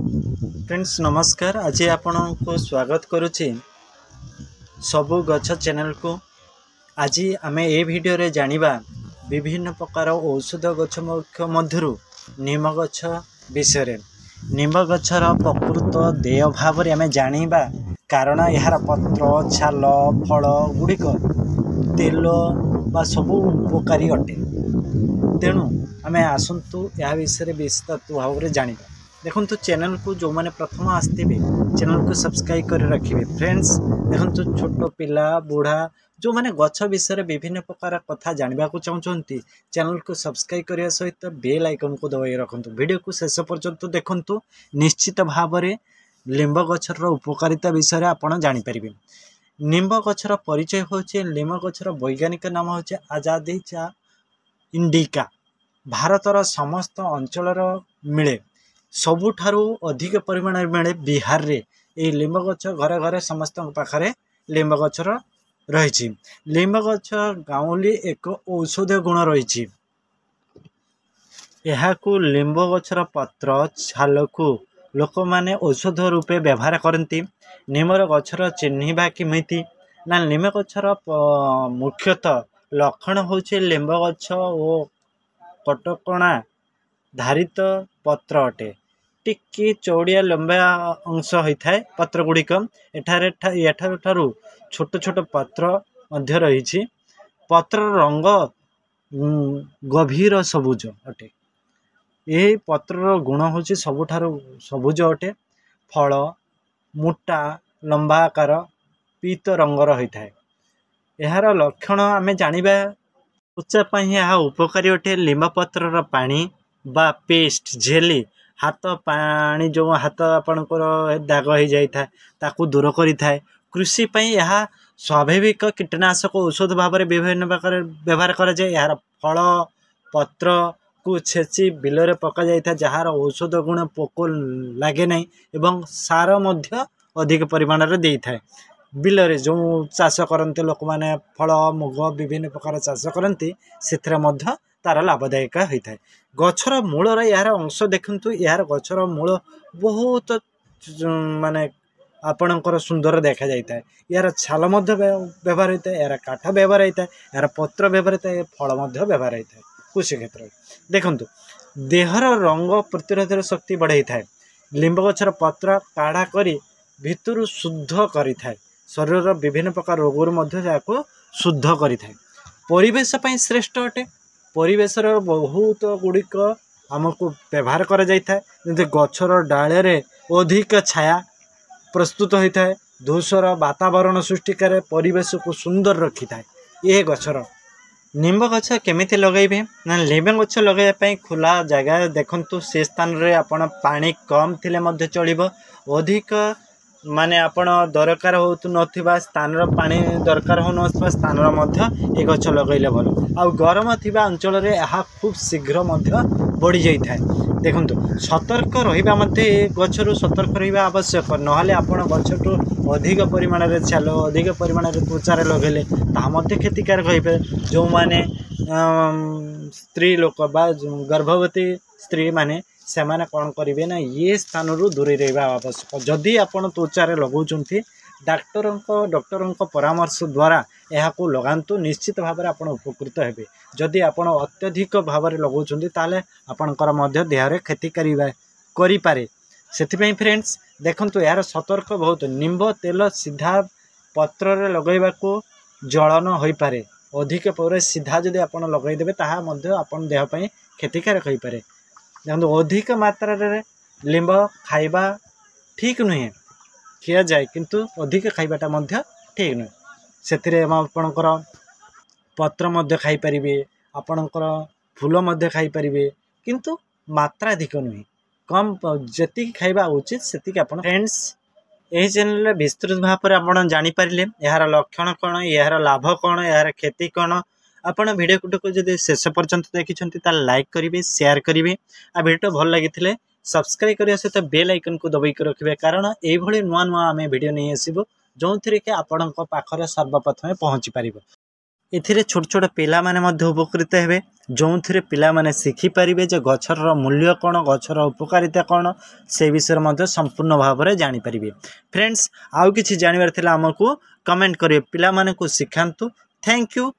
Friends नमस्कार। आज आपण को स्वागत करुच्ची सबु गछ चैनल को। आज आमे ए वीडियो रे जानिबा विभिन्न प्रकार औषध गछ मध्यरु नीम गछ विषय। नीम गछर प्रकृत देय भाव रे आमे जानिबा कारण यार पत्र छाल फल गुड़िक तेल बा सबु उपकारी अटे। तेणु आमे आसंतु या विषय विस्तृत भाव रे जानिबा। देखो चैनल को जो मैंने प्रथम आसते चैनल को सब्सक्राइब कर रखिए। फ्रेंड्स देखो छोट पिला बुढ़ा जो मैंने गछ विषय विभिन्न प्रकार कथा जानवा को चाहते चैनल को सब्सक्राइब करने सहित बेल आइकन को दबाई रखु। वीडियो को शेष पर्यंत देखु। निश्चित भाव में लिंब गछर उपकारिता विषय आपड़ जापर। निंब गछर परिचय होचे लिंब गछर वैज्ञानिक नाम होचे आजादिया इंडिका। भारतर समस्त अंचल मिले सबुठारु अधिक परिमाण मिले बिहार रे। ए लिंब गछ घरे घरे समस्त पाखरे लिंब गछ रही। लिंब गछ गाउली एक औषध गुण रही। यहाकू लिंब गछर पत्र छाल को लोक माने औषध रूपे व्यवहार करती। निमर गछर चिन्हिबा किमिति ना लिंब गछर मुख्यतः लक्षण होचे लिंब गछ ओ कटकणा धारित पत्र अटे। टिकी चौड़िया लंबा अंश होता है पत्र गुड़िक। एठारू छोट छोट पत्र मध्य रही। पत्र रंग गभीर सबुज अटे। यह पत्र गुण हूँ सबुठारू सबुज अटे। फल मोटा लंबा आकार पीत रंगर होता है। यार लक्षण आमे जानिबा त्वचा यह उपकारी अटे। लिंब पत्र पानी बा पेस्ट जेली हाथ पानी जो हाथ आपणकर दाग हो जाता ताकू दूर करें। कृषि यह स्वाभाविक कीटनाशक औषध भाव में विभिन्न प्रकार व्यवहार कराए। यार फल पत्र को छेची बिल पका जाता जार औषध गुण पोक लगे ना एवं सार अधिक परिमाण में दे था। बिल रे जो चाष करते लोक मैंने फल मुग विभिन्न प्रकार चाष करती से तार लाभदायक होता है। गछर मूल यार अंश देखु। यार गछर मूल बहुत माने आपणकर सुंदर देखा जाता है। यार छाल व्यवहार होता है। यार काठ व्यवहार होता है। यार पत्र व्यवहार होता है। फल व्यवहार होता है। कृषि क्षेत्र में देखु देहर रंग प्रतिरोधक शक्ति बढ़ाई था। लिंब गछर पत्र काढ़ा करी भितर शुद्ध करि थाए। शरीर विभिन्न प्रकार रोग शुद्ध करि थाए। परिवेश श्रेष्ठ अटे। परिवेश बहुत गुड़िक आमको व्यवहार करा जाता है। गछर डाले रे अधिक छाया प्रस्तुत होता है। धूसर वातावरण सृष्टि करे परिवेश को सुंदर रखी था। ये गछर निंब गछ केमिति लगेबे ना लिंब गछ लगाइबा खुला जगह देखंतु से स्थान रे आपण पानी कम थिले मध्य चलिबो। अधिक माने आपण दरकार हो नथिबा स्थान पानी दरकार हो नथिबा स्थान मध्य ए गछ लगैले भल। आ गरम थिबा अंचल रे आहा खूब शीघ्र मध्य बढ़ी जाई थाए। देखंतु सतर्क रहिबा मध्य ए गछरु सतर्क रहिबा आवश्यक। नहले आपण गछटु अधिक परिमाण रे छाल अधिक परिमाण रे त्वचा लगेले ता मध्य क्षतिकारक होइबे। जो माने स्त्री लोक बा गर्भवती स्त्री माने से माने कौन करेंगे ना ये स्थान दूरे रहा आवश्यक। जदि आपण त्वचारे लगाउछंती डॉक्टर परामर्श द्वारा यह लगातु निश्चित भाव में आप उपकृत हेबे। जदि आपण अत्यधिक भाव में लगाउछंती ताले आपणकर मध्य देह क्षति करिपारे। सेथिपई फ्रेंड्स देखंतु यार सतर्क बहुत। निंब तेल सीधा पत्र रे लगैबा को जलन होई पारे। अधिक पर सीधा जदि आपण लगैदेबे ताहा मध्य आपण देह पई क्षतिकारक होई पारे। देखो अधिक मात्रा रे लिंब खाइबा ठीक नुहे खिया जाए किंतु अधिक खाइबाटा मध्य ठीक नुहे। से आपणकर पत्र मध्य खाई परिबे आपणकर फूल मध्य खाई परिबे किंतु मात्राधिक नुहे कम जति खाइबा उचित सेतिक आपण। फ्रेंड्स यही चैनल रे विस्तृत भाव में आपण जानि पारिले यार लक्षण कौन यार लाभ कौन यार क्षति कौन। आपण वीडियो को जब शेष पर्यंत देखिं लाइक करेंगे शेयर करेंगे। आ वीडियो भल लगी सब्सक्राइब करने सहित बेल आइकन को दबाई रखिए कारण ये नुआ नुआ आम वीडियो नहीं आसबू जो थी कि आपण पाखरे सर्वप्रथमे पहुँची पार। एथिरे छोट छोट पिला माने मध्य उपकृत हेबे जोंथिरे पिला माने शिखि परिबे जे गछर मूल्य कोन गछर उपकारिता कोन से विषय मध्य संपूर्ण भाव रे जानि परिबे। फ्रेंड्स आउ किछि जानिबार थिला हमकु कमेंट करिवे पिला माने को सिखांतु। Thank you.